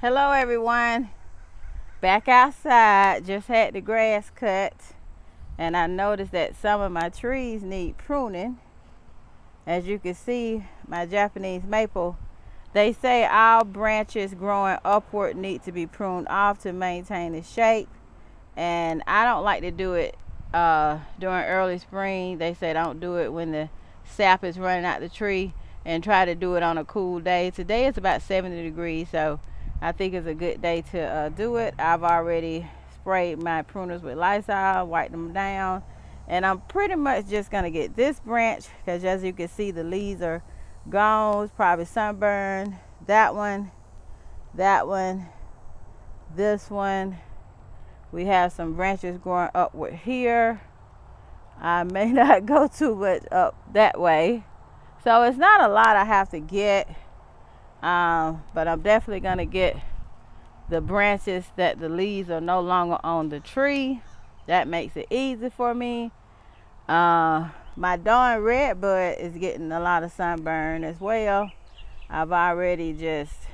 Hello everyone, back outside. Just had the grass cut and I noticed that some of my trees need pruning. As you can see, my Japanese maple, they say all branches growing upward need to be pruned off to maintain the shape, and I don't like to do it during early spring. They say don't do it when the sap is running out the tree, and try to do it on a cool day. Today is about 70 degrees, so I think it's a good day to do it. I've already sprayed my pruners with Lysol, wiped them down, and I'm pretty much just gonna get this branch because as you can see the leaves are gone. It's probably sunburned. That one, this one. We have some branches growing upward here. I may not go too much up that way, so it's not a lot I have to get, but I'm definitely gonna get the branches that the leaves are no longer on the tree. That makes it easy for me. My darn redbud is getting a lot of sunburn as well. I've already just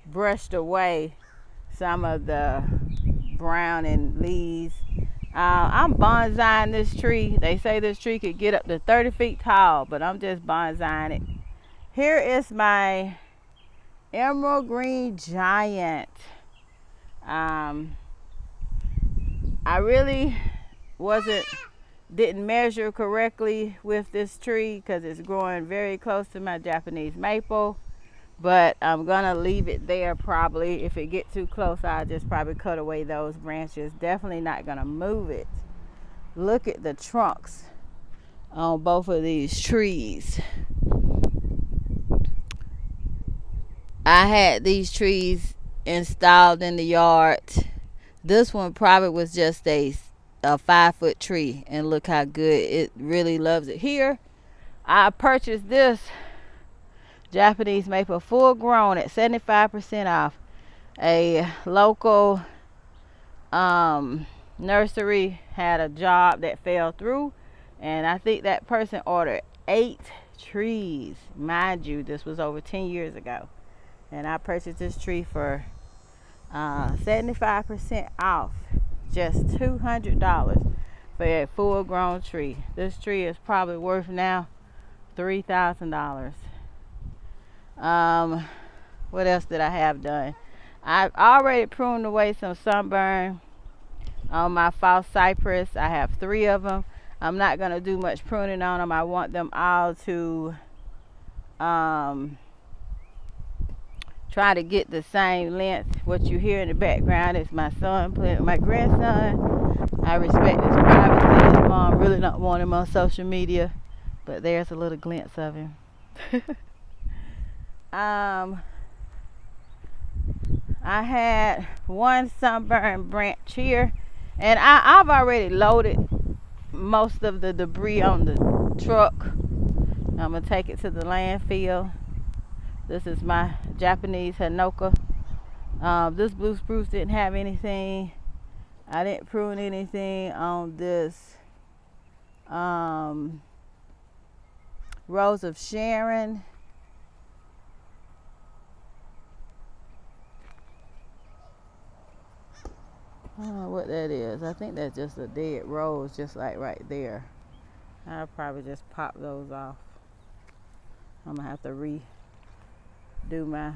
brushed away some of the brown and leaves. I'm bonsaiing this tree. They say this tree could get up to 30 feet tall, but I'm just bonsaiing it. Here is my emerald green giant. I really didn't measure correctly with this tree because it's growing very close to my Japanese maple, but I'm gonna leave it there. Probably if it gets too close, I'll just probably cut away those branches. Definitely not gonna move it. Look at the trunks on both of these trees. I had these trees installed in the yard. This one probably was just a 5-foot tree, and look how good it really loves it here. I purchased this Japanese maple full grown at 75% off. A local nursery had a job that fell through, and I think that person ordered 8 trees. Mind you, this was over 10 years ago, and I purchased this tree for 75% off, just $200 for a full grown tree. This tree is probably worth now $3,000. What else did I have done? I've already pruned away some sunburn on my false cypress. I have 3 of them. I'm not going to do much pruning on them. I want them all to try to get the same length. What you hear in the background is my son playing with my grandson. I respect his privacy. His mom really don't want him on social media, but there's a little glimpse of him. I had one sunburned branch here, and I've already loaded most of the debris on the truck. I'm gonna take it to the landfill. This is my Japanese Hinoka. This blue spruce didn't have anything. I didn't prune anything on this Rose of Sharon. I don't know what that is. I think that's just a dead rose, just like right there. I'll probably just pop those off. I'm gonna have to redo my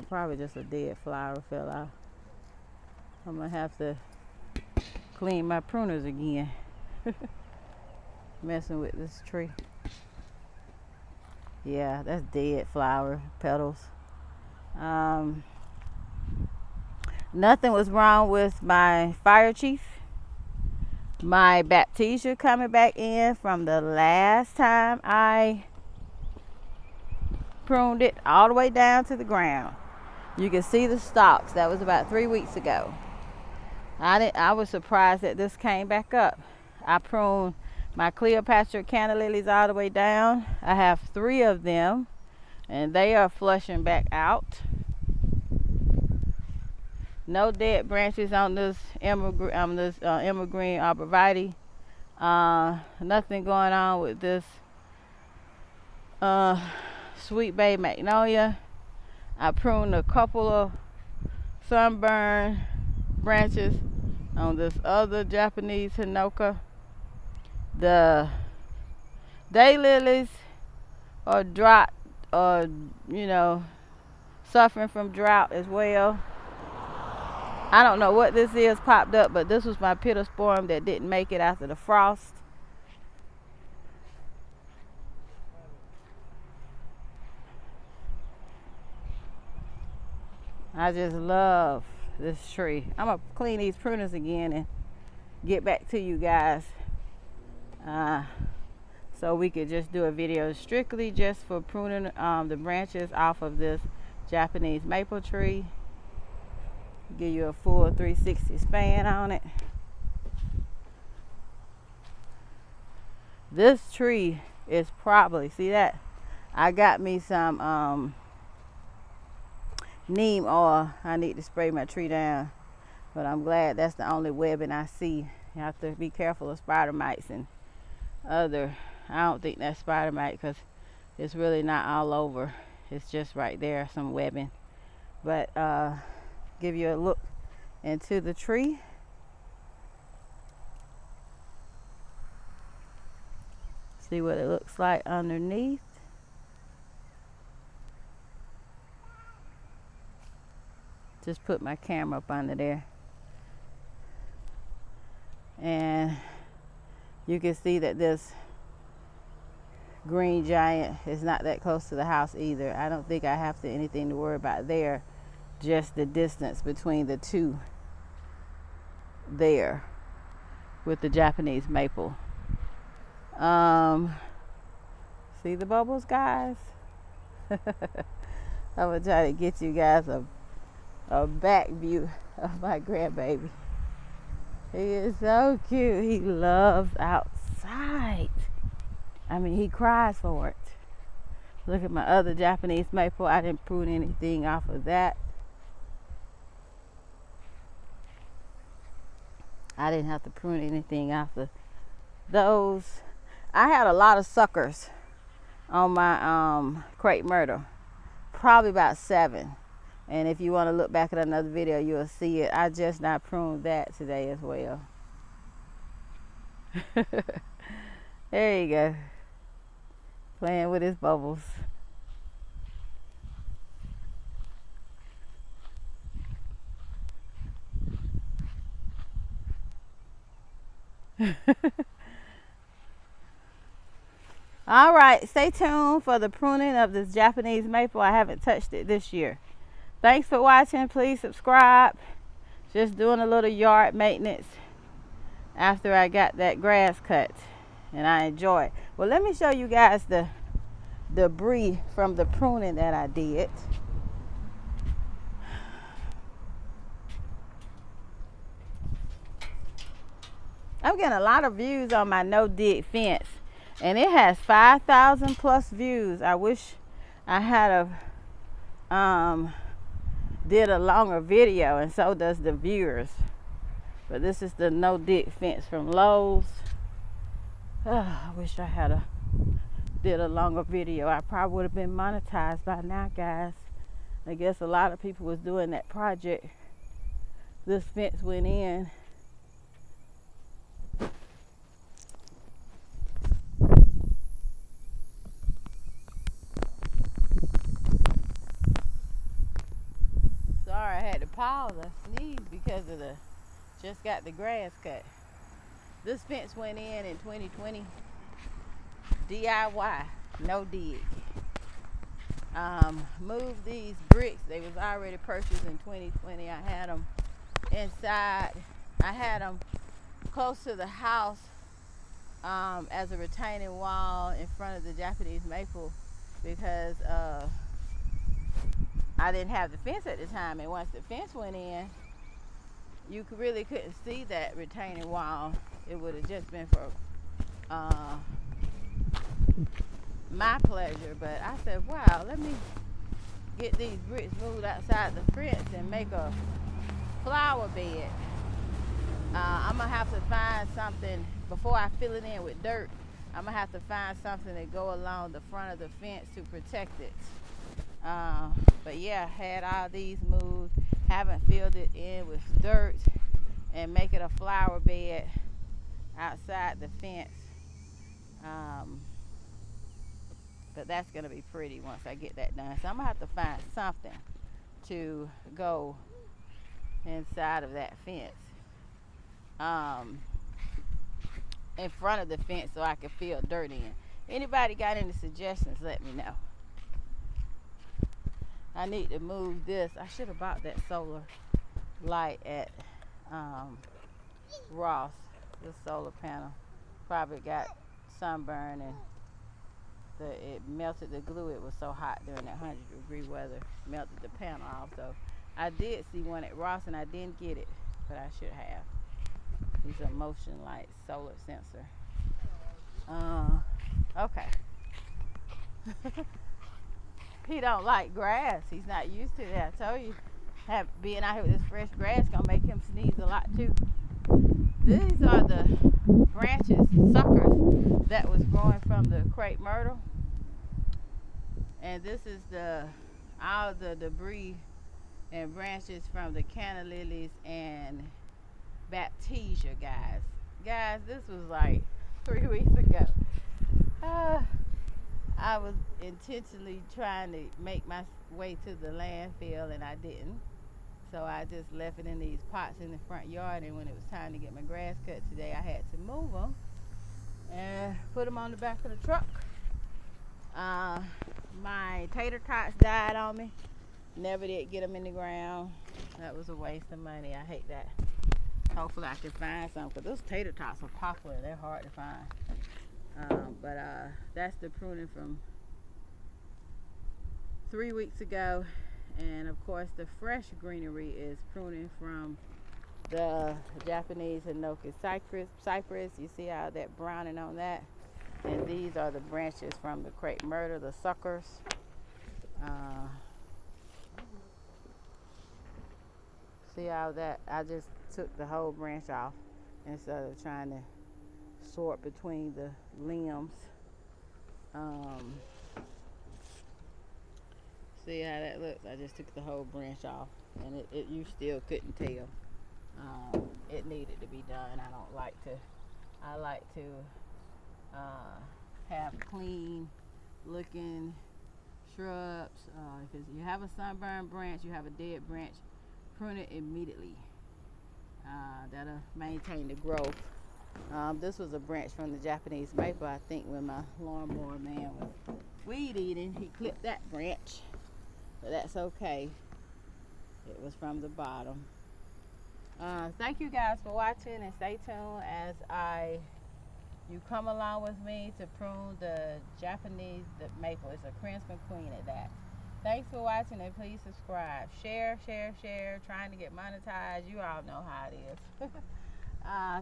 probably just a dead flower fell off. I'm gonna have to clean my pruners again. Messing with this tree. Yeah, that's dead flower petals. Nothing was wrong with my fire chief. My Baptisia coming back in from the last time I pruned it all the way down to the ground. You can see the stalks. That was about 3 weeks ago. I was surprised that this came back up. I pruned my Cleopatra canna lilies all the way down. I have 3 of them, and they are flushing back out. No dead branches on this emerald green arborvitae. Nothing going on with this Sweet Bay Magnolia. I pruned a couple of sunburn branches on this other Japanese Hinoka. The daylilies are drought, or suffering from drought as well. I don't know what this is popped up, but this was my pittosporum that didn't make it after the frost. I just love this tree. I'm gonna clean these pruners again and get back to you guys, so we could just do a video strictly just for pruning the branches off of this Japanese maple tree. Give you a full 360 span on it. This tree is probably, see that? I got me some neem oil. I need to spray my tree down, but I'm glad that's the only webbing I see. You have to be careful of spider mites and other. I don't think that's spider mite because it's really not all over. It's just right there, some webbing. But give you a look into the tree. See what it looks like underneath. Just put my camera up under there, and you can see that this green giant is not that close to the house either. I don't think I have anything to worry about there, just the distance between the two there with the Japanese maple. See the bubbles, guys? I'm gonna try to get you guys a back view of my grandbaby. He is so cute. He loves outside. I mean, he cries for it. Look at my other Japanese maple. I didn't prune anything off of that. I didn't have to prune anything off of those. I had a lot of suckers on my crepe myrtle, probably about 7. And if you want to look back at another video, you'll see it. I just not pruned that today as well. There you go. Playing with his bubbles. All right, stay tuned for the pruning of this Japanese maple. I haven't touched it this year. Thanks for watching. Please subscribe. Just doing a little yard maintenance after I got that grass cut, and I enjoy it. Well, let me show you guys the debris from the pruning that I did. I'm getting a lot of views on my no-dig fence, and it has 5,000 plus views. I wish I had did a longer video, and so does the viewers. But this is the no-dig fence from Lowe's. I wish I had did a longer video. I probably would have been monetized by now, guys. I guess a lot of people was doing that project. This fence went in. Sorry, I had to pause. I sneezed because of just got the grass cut. This fence went in 2020. DIY, no dig. Moved these bricks. They was already purchased in 2020. I had them inside. I had them close to the house as a retaining wall in front of the Japanese maple because I didn't have the fence at the time, and once the fence went in, you really couldn't see that retaining wall. It would have just been for my pleasure, but I said, wow, let me get these bricks moved outside the fence and make a flower bed. I'm gonna have to find something before I fill it in with dirt. I'm gonna have to find something to go along the front of the fence to protect it. But yeah, had all these moved, haven't filled it in with dirt and make it a flower bed outside the fence. But that's gonna be pretty once I get that done. So I'm gonna have to find something to go inside of that fence, in front of the fence, so I can fill dirt in. Anybody got any suggestions, let me know. I need to move this. I should have bought that solar light at Ross. This solar panel probably got sunburn and it melted the glue. It was so hot during that 100-degree weather, melted the panel off. So I did see one at Ross and I didn't get it, but I should have. These are motion light solar sensor. Okay. He don't like grass. He's not used to that. I told you, being out here with this fresh grass gonna make him sneeze a lot too. These are the branches, suckers, that was growing from the crepe myrtle. And this is all the debris and branches from the canna lilies and baptisia, guys. Guys, this was like 3 weeks ago. I was intentionally trying to make my way to the landfill and I didn't. So I just left it in these pots in the front yard, and when it was time to get my grass cut today, I had to move them and put them on the back of the truck. My tater tots died on me. Never did get them in the ground. That was a waste of money. I hate that. Hopefully I can find some, because those tater tots are popular. They're hard to find. But that's the pruning from 3 weeks ago. And of course the fresh greenery is pruning from the Japanese Hinoki cypress. You see how that browning on that? And these are the branches from the crepe myrtle, the suckers. See how that, I just took the whole branch off instead of trying to sort between the limbs. See how that looks? I just took the whole branch off, and you still couldn't tell. It needed to be done. I like to have clean looking shrubs. If you have a sunburned branch, you have a dead branch, prune it immediately. That'll maintain the growth. This was a branch from the Japanese maple. I think when my lawnmower man was weed eating, he clipped that branch. But that's okay. It was from the bottom. Thank you guys for watching, and stay tuned as you come along with me to prune the Japanese maple. It's a Crimson Queen at that. Thanks for watching, and please subscribe. Share. Trying to get monetized. You all know how it is.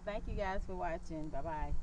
Thank you guys for watching. Bye-bye.